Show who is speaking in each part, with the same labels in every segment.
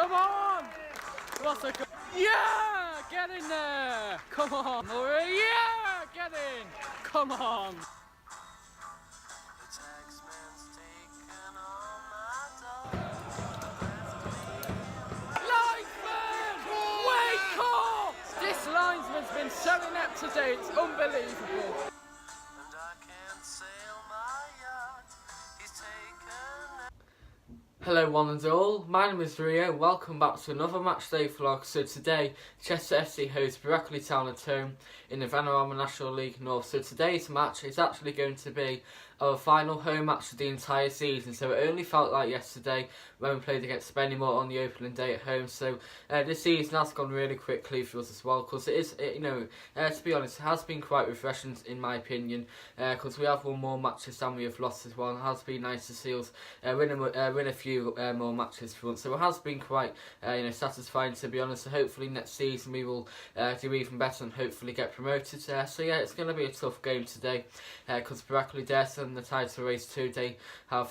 Speaker 1: Come on! What's a yeah! Get in there! Come on, Murray! Yeah! Get in! Come on! Linesman! Wake up! This linesman's been so inept today, it's unbelievable. Hello one and all, my name is Rio, welcome back to another matchday vlog. So today, Chester FC hosts Brackley Town at home in the Vanarama National League North. So today's match is actually going to be our final home match of the entire season, so it only felt like yesterday when we played against Spennymoor on the opening day at home. So this season has gone really quickly for us as well, because to be honest, it has been quite refreshing in my opinion, because we have won more matches than we have lost as well, and it has been nice to see us win a few more matches for once. So it has been quite satisfying, to be honest. So hopefully next season we will do even better and hopefully get promoted. So yeah, it's going to be a tough game today, because Brackley dare in the title race too. They have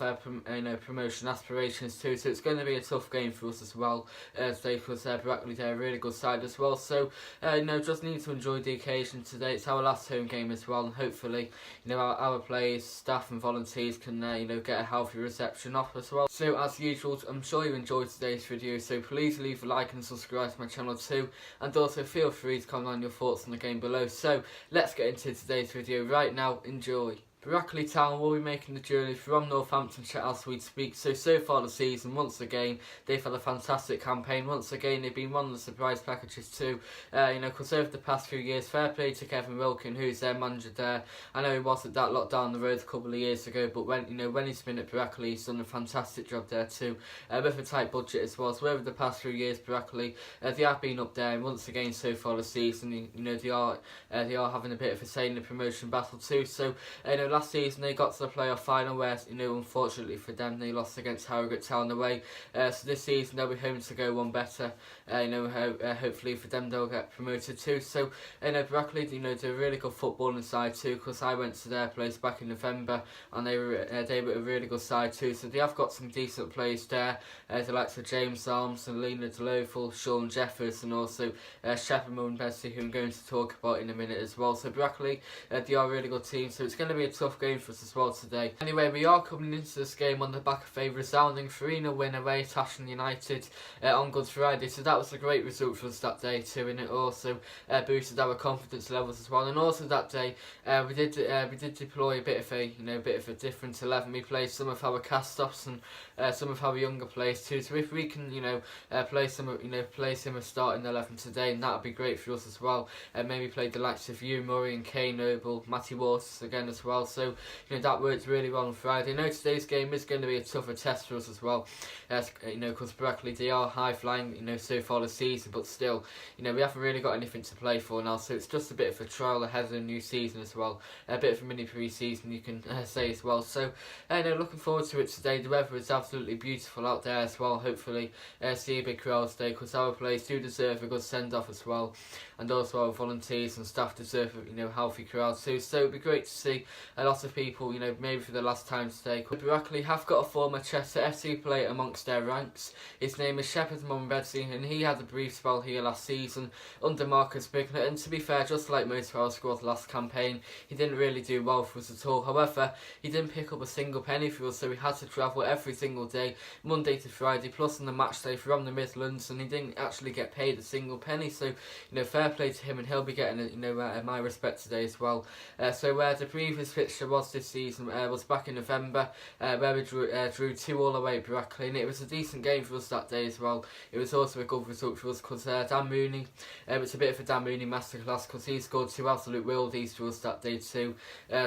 Speaker 1: promotion aspirations too, so it's going to be a tough game for us as well today, because Brackley they're a really good side as well. So just need to enjoy the occasion today. It's our last home game as well, and hopefully our players, staff and volunteers can get a healthy reception off as well. So as usual, I'm sure you enjoyed today's video, so please leave a like and subscribe to my channel too, and also feel free to comment on your thoughts on the game below. So let's get into today's video right now. Enjoy. Brackley Town will be making the journey from Northamptonshire as we speak. So far this season, once again, they've had a fantastic campaign. Once again, they've been one of the surprise packages too. Because over the past few years, fair play to Kevin Wilkin, who's their manager there. I know he wasn't that lot down the road a couple of years ago, but when he's been at Brackley, he's done a fantastic job there too, with a tight budget as well. So over the past few years, Brackley they have been up there, and once again, so far this season, they are having a bit of a say in the promotion battle too. So last season they got to the playoff final where, unfortunately for them, they lost against Harrogate Town away. So this season they'll be hoping to go one better. Hopefully for them they'll get promoted too. So Brackley, they're a really good footballing side too, because I went to their place back in November and they were a really good side too. So they have got some decent players there, the likes of James Armson, Ndlovu, Sean Jeffers, and also Shepard Murombedzi, who I'm going to talk about in a minute as well. So Brackley, they are a really good team, so it's going to be a tough game for us as well today. Anyway, we are coming into this game on the back of a resounding 3-0 win away at Ashton United on Good Friday, so that was a great result for us that day too, and it also boosted our confidence levels as well. And also that day we did deploy a bit of a different 11. We played some of our cast-offs and some of our younger players too. So if we can play some of starting 11 today, and that would be great for us as well. Maybe play the likes of Iwan Murray and Kay Noble, Matty Waters again as well. So that worked really well on Friday. I know today's game is going to be a tougher test for us as well, because Brackley, they are high flying so far this season, but still we haven't really got anything to play for now, so it's just a bit of a trial ahead of the new season as well, a bit of a mini pre-season you can say as well. So looking forward to it today. The weather is absolutely beautiful out there as well. Hopefully see a big crowd today, because our players do deserve a good send off as well, and also our volunteers and staff deserve a healthy crowd too. So it'd be great to see a lot of people, maybe for the last time today. Brackley have got a former Chester FC player amongst their ranks. His name is Shepard Murombedzi, and he had a brief spell here last season under Marcus Bicknett, and to be fair, just like most of our squad last campaign, he didn't really do well for us at all. However, he didn't pick up a single penny for us, so we had to travel every single day, Monday to Friday, plus on the match day from the Midlands, and he didn't actually get paid a single penny. So fair play to him, and he'll be getting my respect today as well. So the previous fixture was this season was back in November, where we drew 2-2 away at Brackley, and it was a decent game for us that day as well. It was also a good result for us, because Dan Mooney, it's a bit of a Dan Mooney masterclass, because he scored 2 absolute worldies for us that day too.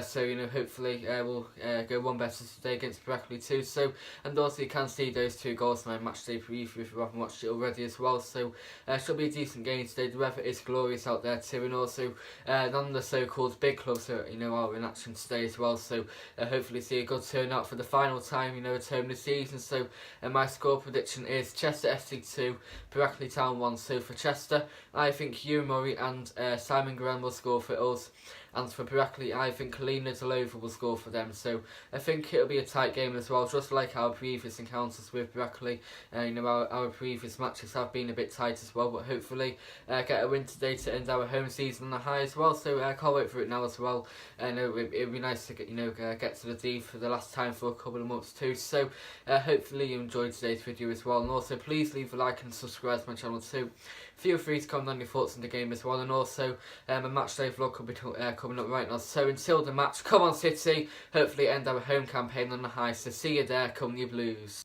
Speaker 1: So hopefully we'll go one better today against Brackley too. So, and also you can see those 2 goals in my match day preview if you haven't watched it already as well. So should be a decent game today. The weather is glorious out there too, and also none of the so-called big clubs are in action today as well. So hopefully see a good turnout for the final time at home this season. So my score prediction is Chester FC 2, Brackley Town 1. So for Chester, I think Iwan Murray and Simon Graham will score for us. and for Brackley, I think Ndlovu will score for them. So I think it'll be a tight game as well, just like our previous encounters with Brackley. Our previous matches have been a bit tight as well, but hopefully get a win today to end our home season on a high as well. So I can't wait for it now as well. It'd be nice to get to the D for the last time for a couple of months too. So hopefully you enjoyed today's video as well, and also please leave a like and subscribe to my channel too. Feel free to comment on your thoughts on the game as well, and also a match day vlog could be coming up right now. So until the match, come on City, hopefully end our home campaign on the high. So see you there, come you Blues.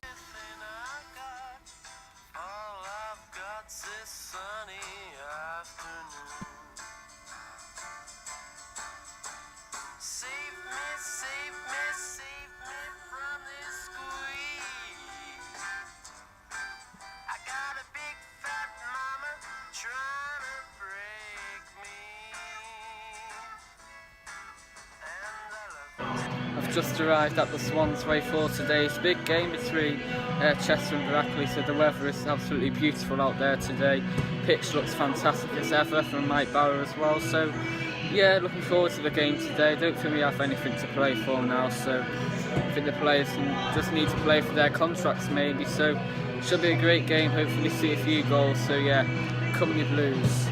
Speaker 1: I've just arrived at the Swans Way for today's big game between Chester and Brackley, so the weather is absolutely beautiful out there today. Pitch looks fantastic as ever from Mike Barrow as well, so yeah, looking forward to the game today. I don't think we have anything to play for now, so I think the players just need to play for their contracts maybe, so it should be a great game, hopefully see a few goals, so yeah, come on you Blues.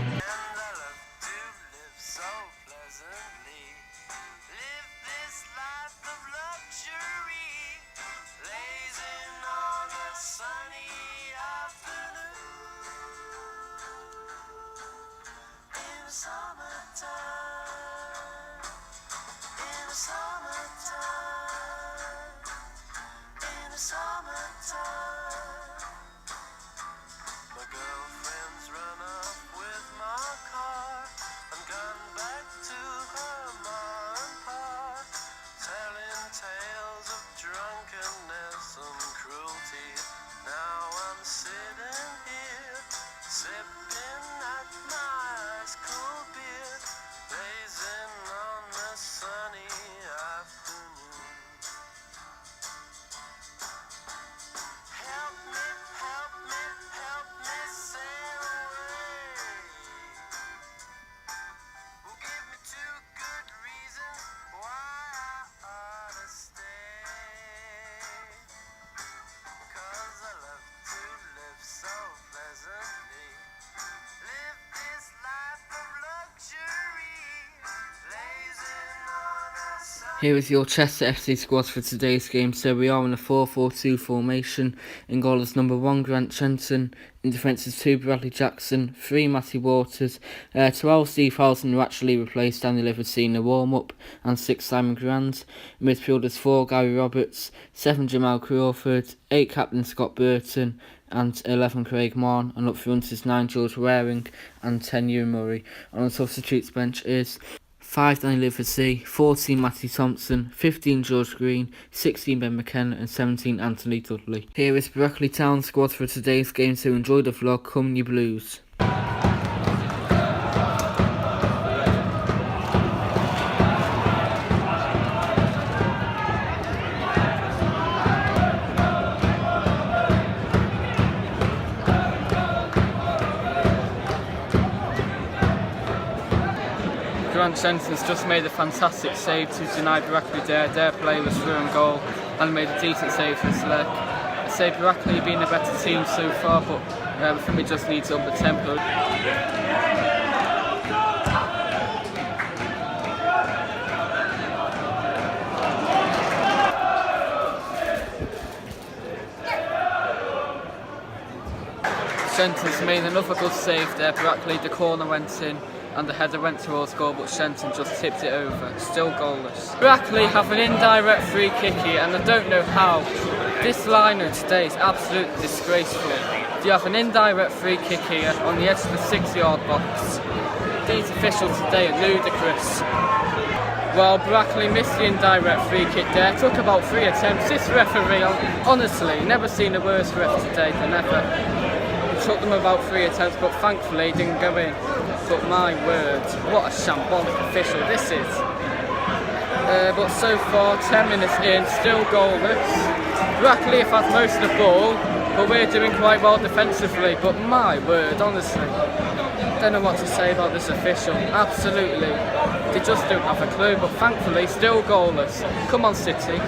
Speaker 1: Here is your Chester FC squad for today's game. So we are in a 4-4-2 formation. In goal is number 1 Grant Shenton. In defence is 2 Bradley Jackson, 3 Matty Waters, 12 Steve Howson, who actually replaced Ndlovu in the warm-up, and 6 Simon Grand. In midfield is 4 Gary Roberts, 7 Jamal Crawford, 8 Captain Scott Burton, and 11 Craig Mahon, and up front is 9 George Waring and 10 Iwan Murray. And on the substitutes bench is 5 Ndlovu, 14 Matty Thomson, 15 George Green, 16 Ben McKenna and 17 Anthony Dudley. Here is Brackley Town squad for today's game, so enjoy the vlog, come you Blues. Grant Shenton's just made a fantastic save to deny Brackley their play was through and goal, and made a decent save for his leg. I say Brackley being a better team so far, but I think we just need to up the tempo. Shenton's made another good save there. Brackley, the corner went in and the header went towards goal, but Shenton just tipped it over. Still goalless. Brackley have an indirect free kick here, and I don't know how. This liner today is absolutely disgraceful. You have an indirect free kick here on the edge of the 6-yard box. These officials today are ludicrous. Well, Brackley missed the indirect free kick there. Took about 3 attempts. This referee, honestly, never seen a worse ref today than ever. It took them about 3 attempts, but thankfully he didn't go in. But my word, what a shambolic official this is. But so far, 10 minutes in, still goalless. Brackley have had most of the ball, but we're doing quite well defensively. But my word, honestly. Don't know what to say about this official. Absolutely, they just don't have a clue. But thankfully, still goalless. Come on, City.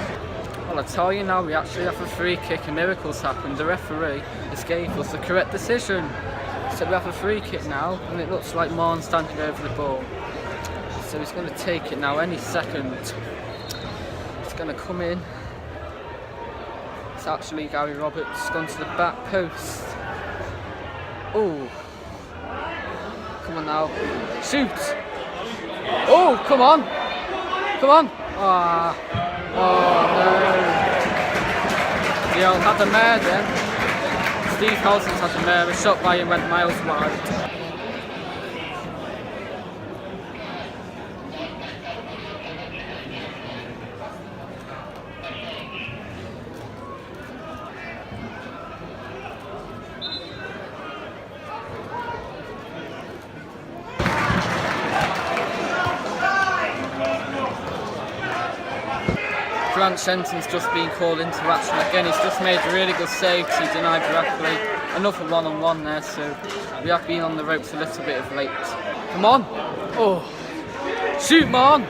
Speaker 1: Well, I tell you now, we actually have a free kick and miracles happened. The referee has gave us the correct decision. So we have a free kick now, and it looks like Mahon standing over the ball. So he's going to take it now any second. It's going to come in. It's actually Gary Roberts gone to the back post. Oh, come on now, shoot! Oh, come on, come on! Ah, oh no! The old had the mare then. Steve Howson's had the mare. A shot by him went miles wide. Shenton's just been called into action again. He's just made a really good save to deny Brackley. Another one-on-one there, so we have been on the ropes a little bit of late. Come on! Oh! Shoot, Mahon!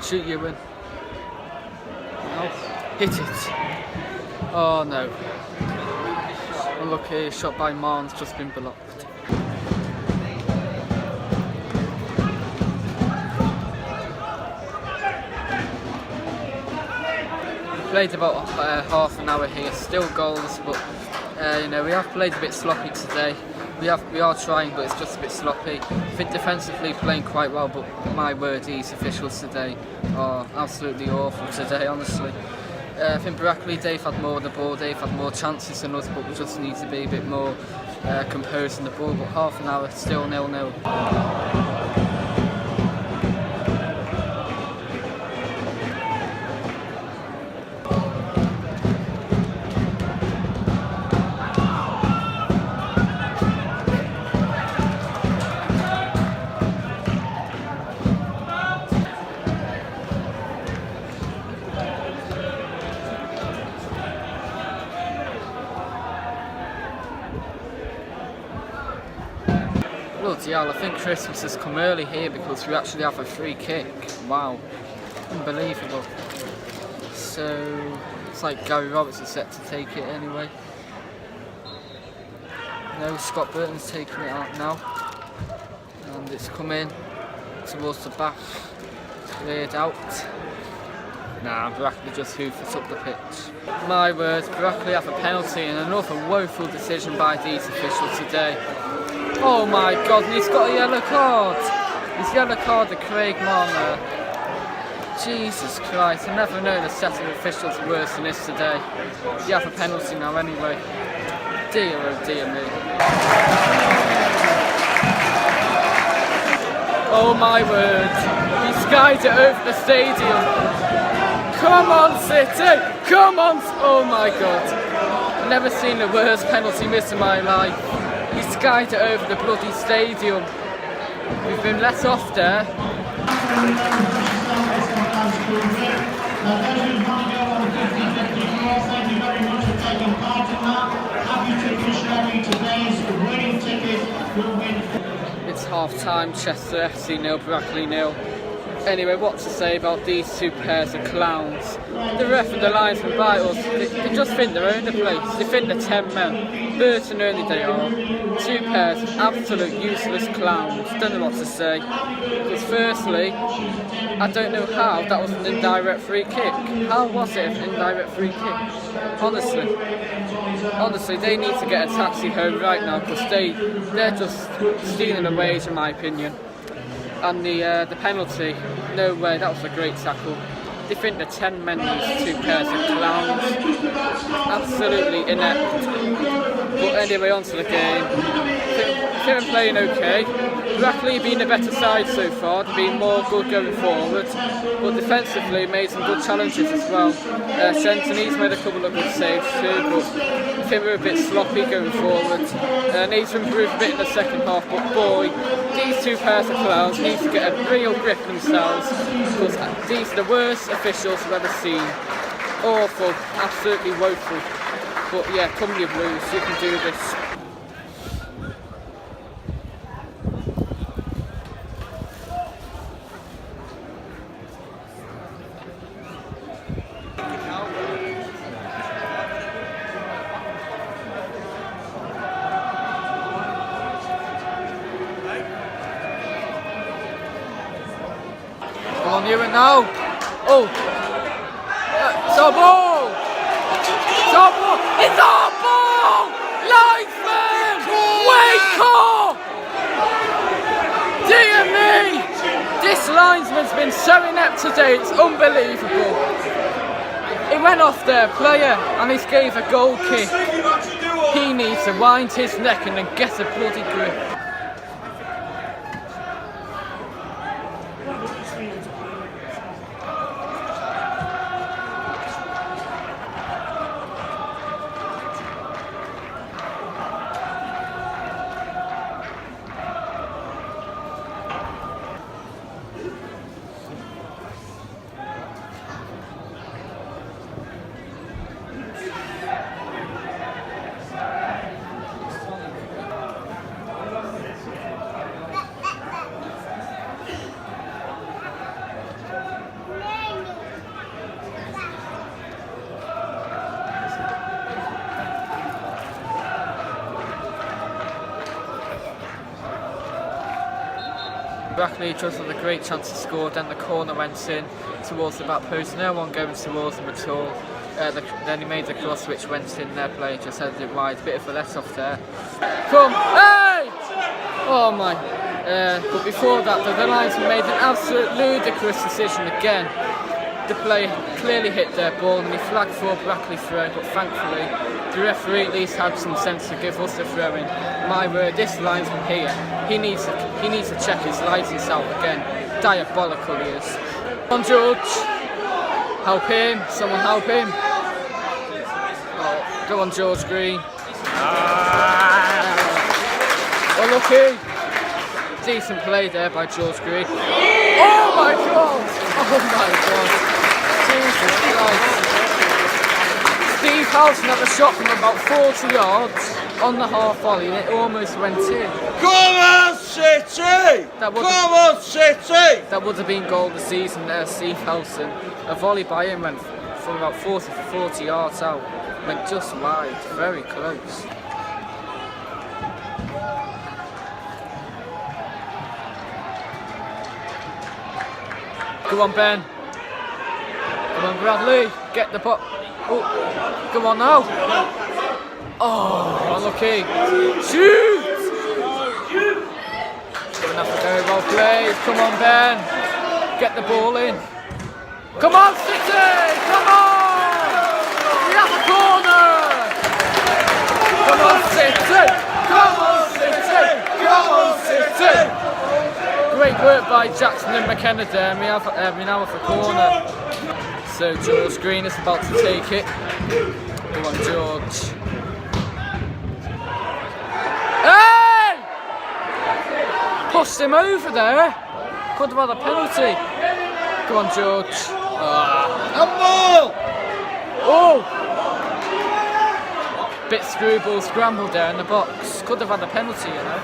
Speaker 1: Shoot, Iwan. No. Hit it. Oh no. Unlucky, shot by Mahon's just been blocked. Played about half an hour here, still goals, but you know, we have played a bit sloppy today. We are trying, but it's just a bit sloppy. I think defensively playing quite well, but my word, these officials today are absolutely awful today, honestly. I think Brackley, they've had more of the ball, they've had more chances than us, but we just need to be a bit more composed in the ball. But half an hour, still 0-0. Bloody hell, I think Christmas has come early here because we actually have a free kick. Wow, unbelievable. So, it's like Gary Roberts is set to take it anyway. No, Scott Burton's taking it out now. And it's come in towards the back, cleared out. Nah, Brackley just hoofed it up the pitch. My word, Brackley have a penalty and another woeful decision by these officials today. Oh my god, and he's got a yellow card. His yellow card to Craig Marner. Jesus Christ, I've never known a set of officials worse than this today. You have a penalty now anyway. Dear oh dear me. Oh my word, he skied it over the stadium. Come on City, come on! Oh my god, I've never seen a worse penalty miss in my life. He skied it over the bloody stadium. We've been let off there. It's half time, Chester FC 0, Brackley 0. Anyway, what to say about these two pairs of clowns? The ref and the linesman by us, they just think they're own the place. They think they're 10 men. Burton only they are. Two pairs of absolute useless clowns. Don't know what to say. Because firstly, I don't know how that was an indirect free kick. How was it an indirect free kick? Honestly, they need to get a taxi home right now because they're just stealing a wage in my opinion. And the penalty, no way, that was a great tackle. They think they're 10 men, these two pairs of clowns. Absolutely inept. But anyway, on to the game. I think I'm playing okay. Brackley have been a better side so far, they've been more good going forward. But defensively made some good challenges as well. Shenton, he's made a couple of good saves too, but I think we're a bit sloppy going forward. Needs to improve a bit in the second half, but boy, these two pairs of clowns need to get a real grip themselves because these are the worst officials I've ever seen. Awful, absolutely woeful. But yeah, come your Blues, you can do this. Ewan now. Oh, it's our ball. It's our ball. It's our ball. Linesman, wake up! Dear me, this linesman's been so inept today. It's unbelievable. He went off their player and he gave a goal kick. He needs to wind his neck and then get a bloody grip. Brackley just had a great chance to score, then the corner went in towards the back post, no one going towards him at all. Then he made the cross which went in, their play just headed it wide, bit of a let off there. Come, hey! Oh my. But before that, the linesman made an absolute ludicrous decision again. The play clearly hit their ball and he flagged for Brackley throw, but thankfully the referee at least had some sense to give us the throw in. My word, this linesman here, he needs to check his license out again. Diabolical he is. Come on, George. Help him. Someone help him. Oh, go on, George Green. Unlucky. Decent play there by George Green. Oh my God! Oh my God! Jesus Christ! Steve Howson had a shot from about 40 yards on the half volley and it almost went in.
Speaker 2: Come on, City! Come on, City!
Speaker 1: That would have been goal of the season there, Steve Howson. A volley by him went from about 40 yards out. Went just wide, very close. Come on, Ben. Come on, Bradley. Get the puck. Oh, come on now. Oh, unlucky. Shoot! Going after very well played. Come on, Ben. Get the ball in. Come on, City! Come on! We have a corner! Come on, City! Come on, City! Come on, City! Great work by Jackson and McKenna there, and we now have a corner. So George Green is about to take it. Go on, George. Hey! Pushed him over there. Could have had a penalty. Go on, George. Oh! Bit screwball scrambled there in the box. Could have had a penalty, you know.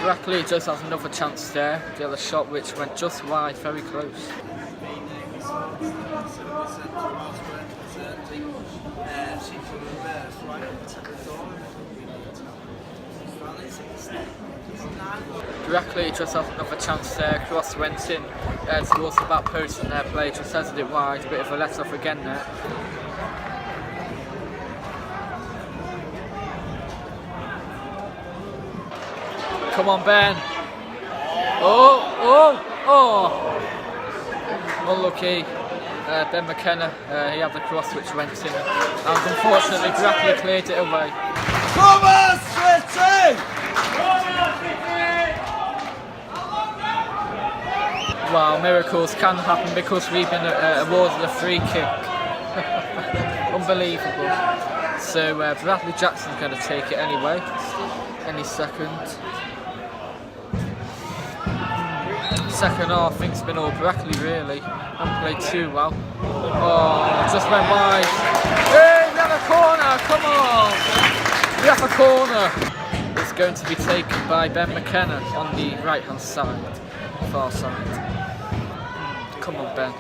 Speaker 1: Brackley just has another chance there. The other shot which went just wide, very close. Brackley just has another chance there. Cross went in towards the back post and their play just headed it wide. A bit of a let off again there. Come on, Ben. Unlucky. Ben McKenna, he had the cross which went in. And unfortunately, Brackley cleared it away.
Speaker 2: Come on, City!
Speaker 1: Wow, miracles can happen because we've been awarded a free kick. Unbelievable. So Bradley Jackson's going to take it anyway. Any second. Second half, I think it's been all Brackley really. Haven't played too well. Oh, just went wide. Hey, we have a corner, come on! We have a corner. It's going to be taken by Ben McKenna on the right hand side, far side. Come on, Ben.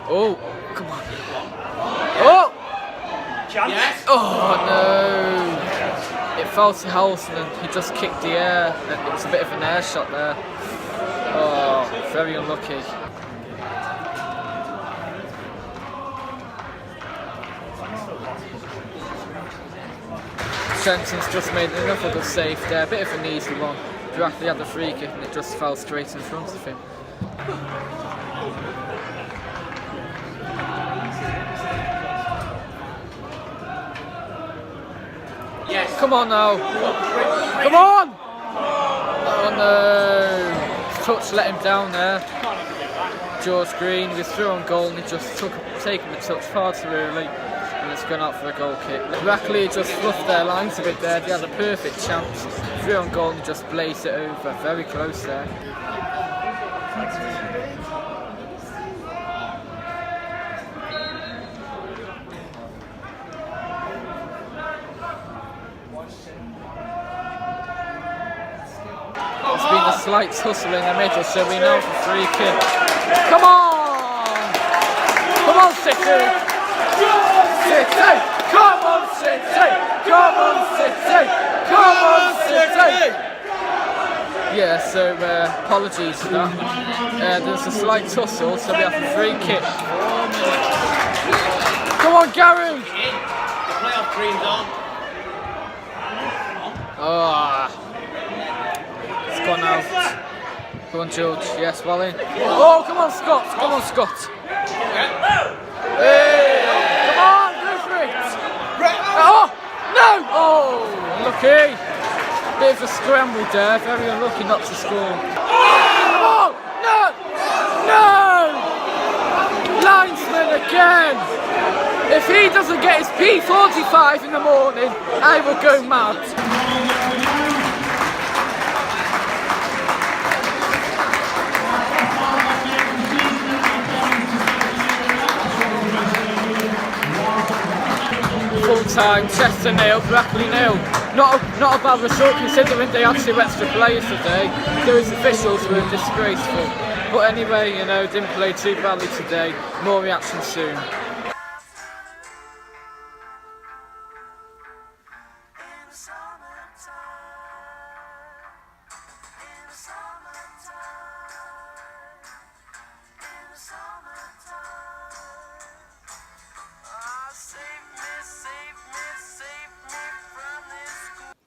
Speaker 1: Oh, come on. Oh! Yes. Oh no! It fell to Howson and he just kicked the air. It was a bit of an air shot there.
Speaker 3: Oh, very unlucky. Shenton's just made another good save there, a bit of an easy one. Brackley had the free kick and it just fell straight in front of him. Yes. Come on now! Come on! Oh no! Touch let him down there. George Green was through on goal and he just taken the touch far too early. And it's gone out for a goal kick. Brackley just fluffed their lines a bit there. They had a perfect chance. Through on goal and just blazed it over. Very close there. There's been a slight tussle in the middle, so we now have a free kick. Come on! Come on, City! City! Come on, City! Come on, City! Come on, City! Yeah, so apologies for that. There's a slight tussle, so we have a free kick. Come on, Gary!
Speaker 2: The playoff dream's on.
Speaker 3: Oh. It's gone out. Come on, George. Yes, well in. Oh, come on, Scott. Come on, Scott. Hey! Come on, go for it. Oh, no! Oh, unlucky. Bit of a scramble there. Very unlucky not to score. Come on! No! No! Linesman again. If he doesn't get his P45 in the morning, I will go mad. Full time, Chester 0, Brackley 0. Not a bad result considering they had 2 extra players today. Those officials were disgraceful. But anyway, you know, didn't play too badly today. More reaction soon.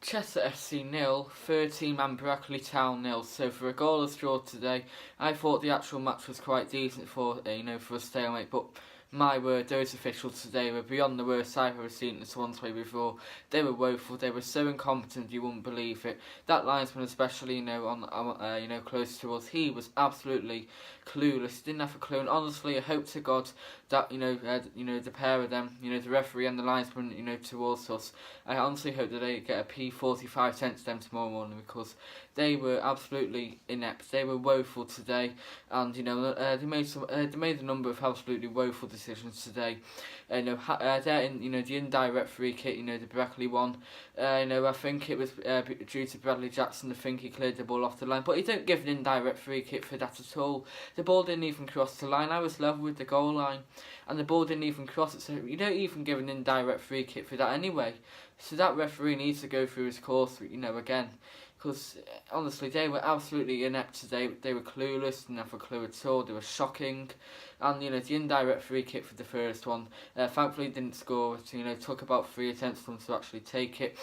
Speaker 1: Chester FC 0, 13-man Brackley Town 0. So for a goalless draw today, I thought the actual match was quite decent for for a stalemate. But my word, those officials today were beyond the worst I've ever seen in Swans play before. They were woeful. They were so incompetent, you wouldn't believe it. That linesman, especially, close to us, he was absolutely clueless. Didn't have a clue. And honestly, I hope to God that the pair of them, the referee and the linesman, towards us. I honestly hope that they get a P45 sent to them tomorrow morning because they were absolutely inept. They were woeful today, and they made a number of absolutely woeful decisions today. The indirect free kick, the Brackley one. I think it was due to Bradley Jackson. I think he cleared the ball off the line, but you don't give an indirect free kick for that at all. The ball didn't even cross the line. I was level with the goal line, and the ball didn't even cross it. So you don't even give an indirect free kick for that anyway. So that referee needs to go through his course, again. Because honestly, they were absolutely inept today. They were clueless, didn't have a clue at all. They were shocking, and the indirect free kick for the first one, thankfully didn't score. It took about 3 attempts for them to actually take it.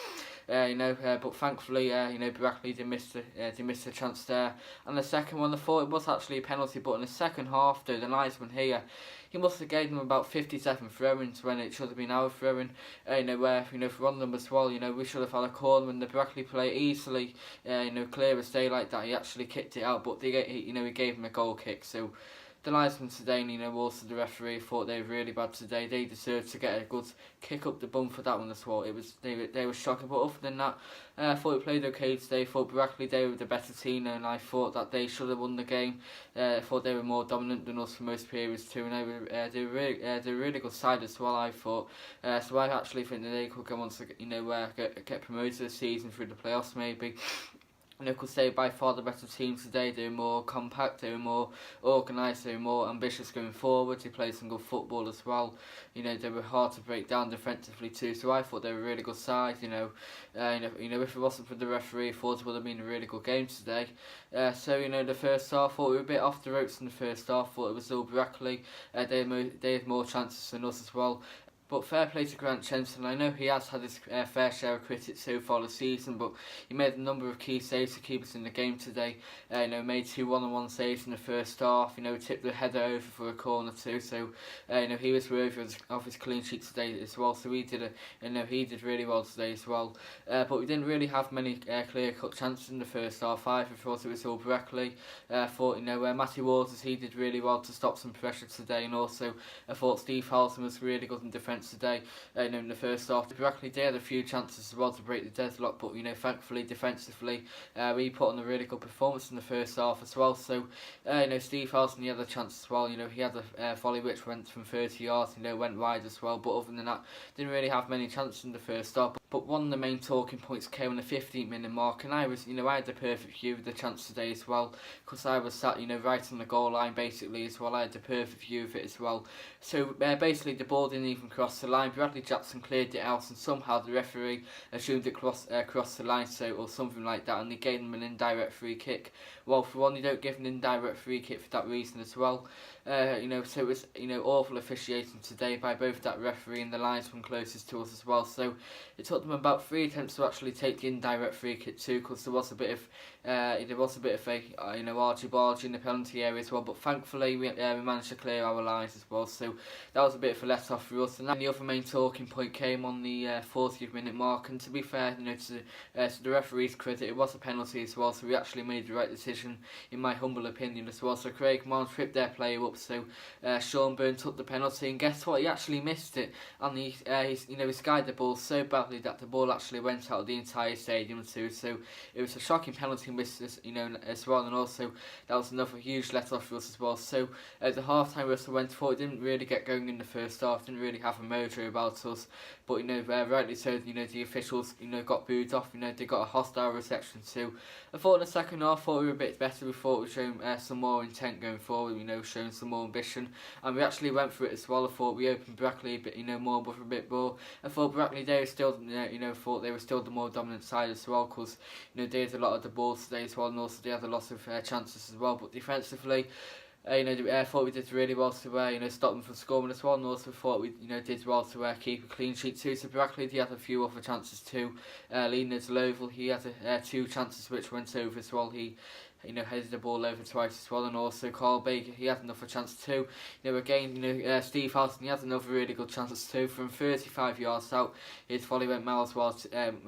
Speaker 1: But thankfully, Brackley they missed the chance there. And the second one, I thought it was actually a penalty, but in the second half, though, the linesman here, he must have gave them about 57 throw-ins when it should have been our throw-in. Where for one of them as well, we should have had a corner when the Brackley player easily, clear as day like that. He actually kicked it out, but he gave him a goal kick. So the linesman today, also the referee, thought they were really bad today. They deserved to get a good kick up the bum for that one as well. They were shocking, but other than that, I thought we played okay today. I thought Brackley, they were the better team, and I thought that they should have won the game. I thought they were more dominant than us for most periods too, and they were really good side as well, I thought. So I actually think that they could go on to get promoted this season through the playoffs maybe. could say by far the better team today. They were more compact, they were more organised, they were more ambitious going forward. They played some good football as well. They were hard to break down defensively too. So I thought they were a really good side. If it wasn't for the referee, I thought it would have been a really good game today. The first half, I thought we were a bit off the ropes in the first half. I thought it was still Brackley. They had more chances than us as well. But fair play to Grant Shenton. I know he has had his fair share of critics so far this season, but he made a number of key saves to keep us in the game today. Made 2 one-on-one saves in the first half. Tipped the header over for a corner too. So he was worthy of his clean sheet today as well. So he did really well today as well. But we didn't really have many clear-cut chances in the first half either. I thought it was all Brackley. Matty Waters, he did really well to stop some pressure today, and also I thought Steve Howson was really good in defence today. In the first half, Brackley did have a few chances as well to break the deadlock, but thankfully defensively we put on a really good performance in the first half as well. So Steve Howson, he had a chance as well. He had a volley which went from 30 yards, went wide as well, but other than that didn't really have many chances in the first half. But one of the main talking points came on the 15-minute mark, and I had the perfect view of the chance today as well, because I was sat right on the goal line basically as well. I had the perfect view of it as well. So basically the ball didn't even cross the line. Bradley Jackson cleared it out, and somehow the referee assumed it crossed the line, or something like that, and they gave him an indirect free kick. Well, for one, you don't give an indirect free kick for that reason as well. So it was awful officiating today by both that referee and the linesman closest to us as well. So it took them about 3 attempts to actually take the indirect free kick too, because there was a bit of argy-bargy in the penalty area as well. But thankfully we managed to clear our lines as well. So that was a bit of a let off for us. And then the other main talking point came on the 40th minute mark. And to be fair, to the referee's credit, it was a penalty as well. So we actually made the right decision, in my humble opinion as well. So Craig Mahon tripped their player up. So Sean Byrne took the penalty, and guess what? He actually missed it, and he skied the ball so badly that the ball actually went out of the entire stadium too. So it was a shocking penalty miss, as well, and also that was another huge let off for us as well. So at the half time whistle went for, it didn't really get going in the first half, didn't really have a mojo about us, but rightly so, the officials got booed off, they got a hostile reception too. I thought in the second half, we were a bit better. We thought we were showing some more intent going forward, showing some more ambition, and we actually went for it as well. I thought we opened Brackley a bit, more with a bit more. I thought Brackley, they were still, thought they were still the more dominant side as well, because they had a lot of the balls today as well, and also they had a lot of chances as well. But defensively, I thought we did really well to stop them from scoring as well, and also thought we did well to keep a clean sheet too. So Brackley, he had a few other chances too. Leading to Lowe, he had 2 chances which went over as well. He headed the ball over twice as well, and also Carl Baker, he had another chance too. Steve Howson, he had another really good chance too from 35 yards out. His volley went miles wide.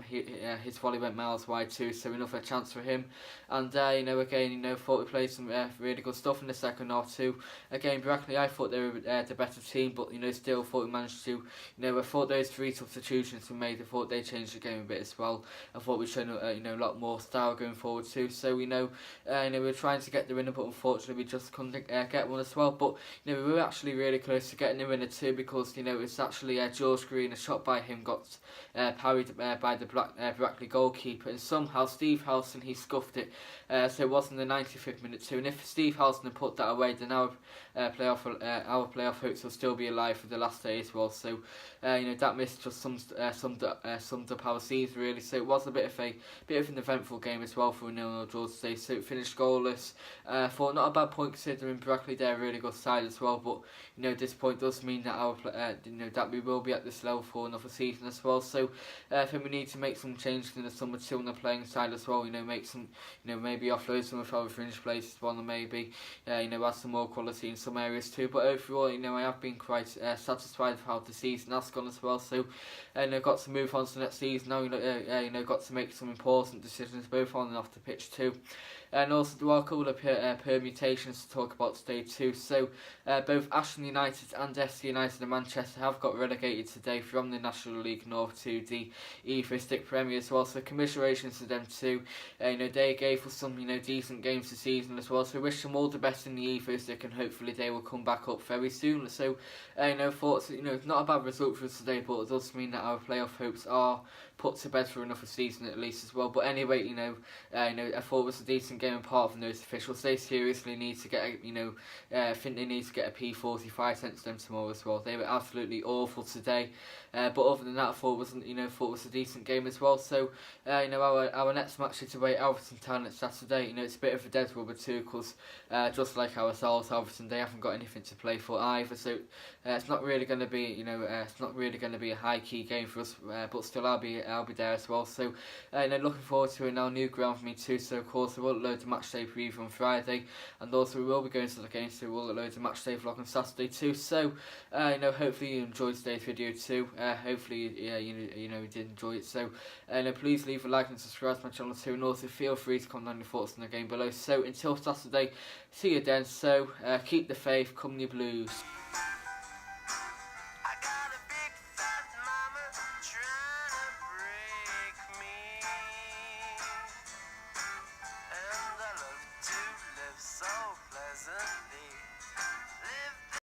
Speaker 1: His volley went miles wide too, so another chance for him. And thought we played some really good stuff in the second half too. Again, Brackley, I thought they were the better team, but still thought we managed to. I thought those 3 substitutions we made, I thought they changed the game a bit as well. I thought we showed a lot more style going forward too. So we were trying to get the winner, but unfortunately we just couldn't get one as well. But we were actually really close to getting the winner too, because it was actually George Green, a shot by him got parried by the Brackley goalkeeper, and somehow Steve Howson, he scuffed it. So it was in the 95th minute too, and if Steve Howson had put that away, then our playoff hopes will still be alive for the last day as well. So that miss just summed up our season really. So it was a bit of an eventful game as well for a 0-0 draw today. So it finished goalless. For not a bad point considering Brackley, they're a really good side as well. But this point does mean that that we will be at this level for another season as well. So I think we need to make some changes in the summer too on the playing side as well. Make some, maybe offload some of our fringe players as well, and maybe add some more quality in some areas too. But overall, I have been quite satisfied with how the season has gone as well. So got to move on to the next season now. Got to make some important decisions both on and off the pitch too. And also there are a couple of permutations to talk about today too. So both Ashton United and FC United and Manchester have got relegated today from the National League North to the Evo-Stick Premier as well. So commiserations to them too. They gave us some decent games this season as well. So wish them all the best in the Evo-Stick, and hopefully they will come back up very soon. So thoughts, it's not a bad result for us today, but it does mean that our playoff hopes are put to bed for another season at least as well. But anyway, I thought it was a decent game, apart from those officials. They seriously need to get I think they need to get a P45 sent to them tomorrow as well. They were absolutely awful today. But other than that, I thought it was a decent game as well. So our next match is away at Alverton Town at Saturday. It's a bit of a dead rubber too, because just like ourselves, Alverton, they haven't got anything to play for either. So it's not really going to be a high key game for us. But still, I'll be there as well. So looking forward to a new ground for me too. So of course we will load the match day preview on Friday, and also we will be going to the game, so we'll load the match day vlog on Saturday too. So hopefully you enjoyed today's video too. Hopefully you did enjoy it. So please leave a like and subscribe to my channel too, and also feel free to comment on your thoughts in the game below. So until Saturday, see you then. So keep the faith, come your Blues.